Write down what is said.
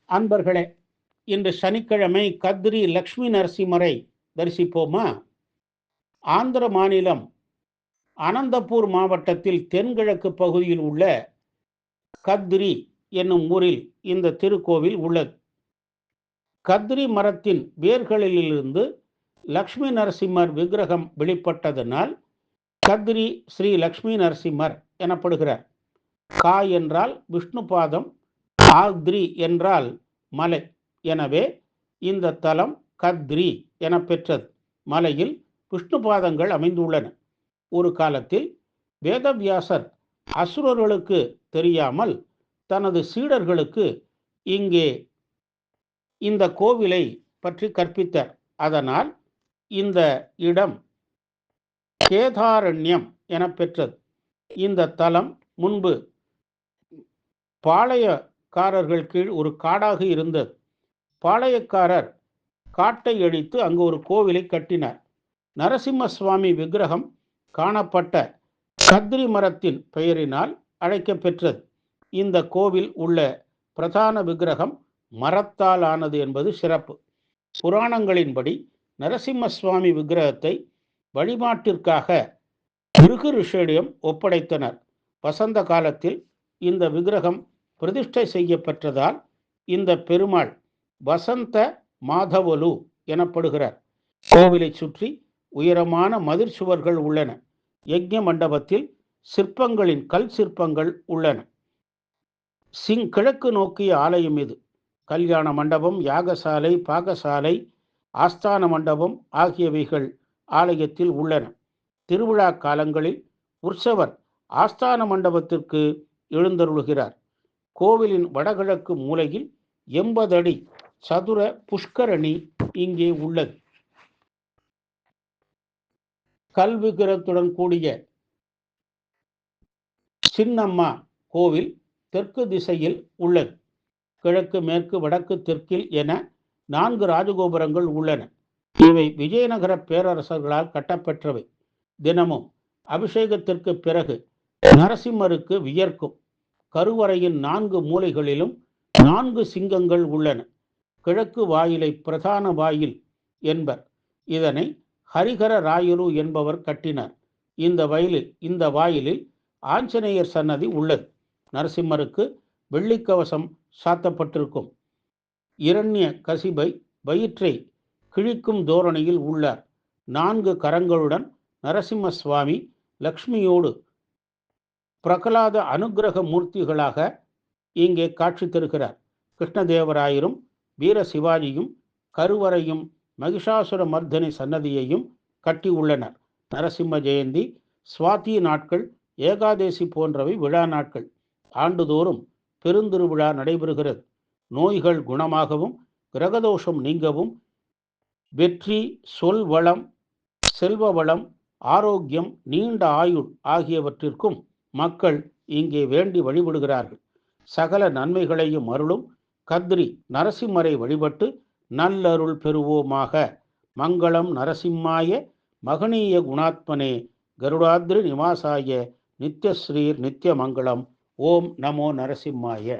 அன்பர்களே, இன்று சனிக்கிழமை கத்ரி லக்ஷ்மி நரசிம்மரை தரிசிப்போமா? ஆந்திர மாநிலம் அனந்தபூர் மாவட்டத்தில் தென்கிழக்கு பகுதியில் உள்ள கத்ரி என்னும் ஊரில் இந்த திருக்கோவில் உள்ளது. கத்ரி மரத்தின் வேர்களிலிருந்து லக்ஷ்மி நரசிம்மர் விக்கிரகம் வெளிப்பட்டதனால் கத்ரி ஸ்ரீ லக்ஷ்மி நரசிம்மர் எனப்படுகிறார். கா என்றால் விஷ்ணு பாதம், ஆக்திரி என்றால் மலை. எனவே இந்த தலம் கத்ரி என பெற்றது. மலையில் விஷ்ணு பாதங்கள் அமைந்துள்ளன. ஒரு காலத்தில் வேதவியாசர் அசுரர்களுக்கு தெரியாமல் தனது சீடர்களுக்கு இங்கே இந்த கோவிலை பற்றி கற்பித்தார். அதனால் இந்த இடம் கேதாரண்யம் என பெற்றது. இந்த தலம் முன்பு பாளையக்காரர்கள் கீழ் ஒரு காடாக இருந்தது. பாளையக்காரர் காட்டை அழித்து அங்கு ஒரு கோவிலை கட்டினார். நரசிம்ம சுவாமி விக்கிரகம் காணப்பட்ட கத்ரி மரத்தின் பெயரினால் அழைக்க பெற்றது. இந்த கோவில் உள்ள பிரதான விக்கிரகம் மரத்தால் ஆனது என்பது சிறப்பு. புராணங்களின்படி நரசிம்ம சுவாமி விக்கிரகத்தை வழிபாட்டிற்காக பிருகு ரிஷியிடம் ஒப்படைத்தனர். வசந்த காலத்தில் இந்த விக்கிரகம் பிரதிஷ்டை செய்யப்பெற்றதால் இந்த பெருமாள் வசந்த மாதவலு எனப்படுகிறார். கோவிலை சுற்றி உயரமான மதிர் சுவர்கள் உள்ளன. யஜ்ஞ மண்டபத்தில் சிற்பங்களின் கல் சிற்பங்கள் உள்ளன. கிழக்கு நோக்கிய ஆலயம் இது. கல்யாண மண்டபம், யாகசாலை, பாகசாலை, ஆஸ்தான மண்டபம் ஆகியவைகள் ஆலயத்தில் உள்ளன. திருவிழா காலங்களில் உற்சவர் ஆஸ்தான மண்டபத்திற்கு எழுந்தருளுகிறார். கோவிலின் வடகிழக்கு மூலையில் 80 அடி சதுர புஷ்கரணி இங்கே உள்ளது. கல் விக்கிரகத்துடன் கூடிய சின்னம்மா கோவில் தெற்கு திசையில் உள்ளது. கிழக்கு, மேற்கு, வடக்கு, தெற்கில் என 4 ராஜகோபுரங்கள் உள்ளன. இவை விஜயநகர பேரரசர்களால் கட்டப்பெற்றவை. தினமும் அபிஷேகத்திற்கு பிறகு நரசிம்மருக்கு வியர்க்கும். கருவறையின் 4 மூலைகளிலும் 4 சிங்கங்கள் உள்ளன. கிழக்கு வாயிலை பிரதான வாயில் என்பர். இதனை ஹரிஹர ராயரு என்பவர் கட்டினார். இந்த வாயிலில் ஆஞ்சநேயர் சன்னதி உள்ளது. நரசிம்மருக்கு வெள்ளிக்கவசம் சாத்தப்பட்டிருக்கும். இரண்ய கசிபை வயிற்றை கிழிக்கும் தோரணையில் உள்ளார். 4 கரங்களுடன் நரசிம்ம சுவாமி லக்ஷ்மியோடு பிரகலாத அனுக்கிரக மூர்த்திகளாக இங்கே காட்சி தருகிறார். கிருஷ்ணதேவராயரும் வீர சிவாஜியும் கருவறையும் மகிஷாசுர மர்தனி சன்னதியையும் கட்டி உள்ளனர். நரசிம்ம ஜெயந்தி, சுவாதி நாட்கள், ஏகாதேசி போன்றவை விழா நாட்கள். ஆண்டுதோறும் பெருந்திருவிழா நடைபெறுகிறது. நோய்கள் குணமாகவும் கிரகதோஷம் நீங்கவும் வெற்றி, சொல் வளம், செல்வ வளம், ஆரோக்கியம், நீண்ட ஆயுள் ஆகியவற்றிற்கும் மக்கள் இங்கே வேண்டி வழிபடுகிறார்கள். சகல நன்மைகளையும் அருளும் கத்ரி நரசிம்மரை வழிபட்டு நல்லருள் பெறுவோமாக. மங்களம் நரசிம்மாய மகனீய குணாத்மனே கருடாத்ரி நிவாசாய நித்யஸ்ரீர் நித்ய மங்களம். ஓம் நமோ நரசிம்மாய.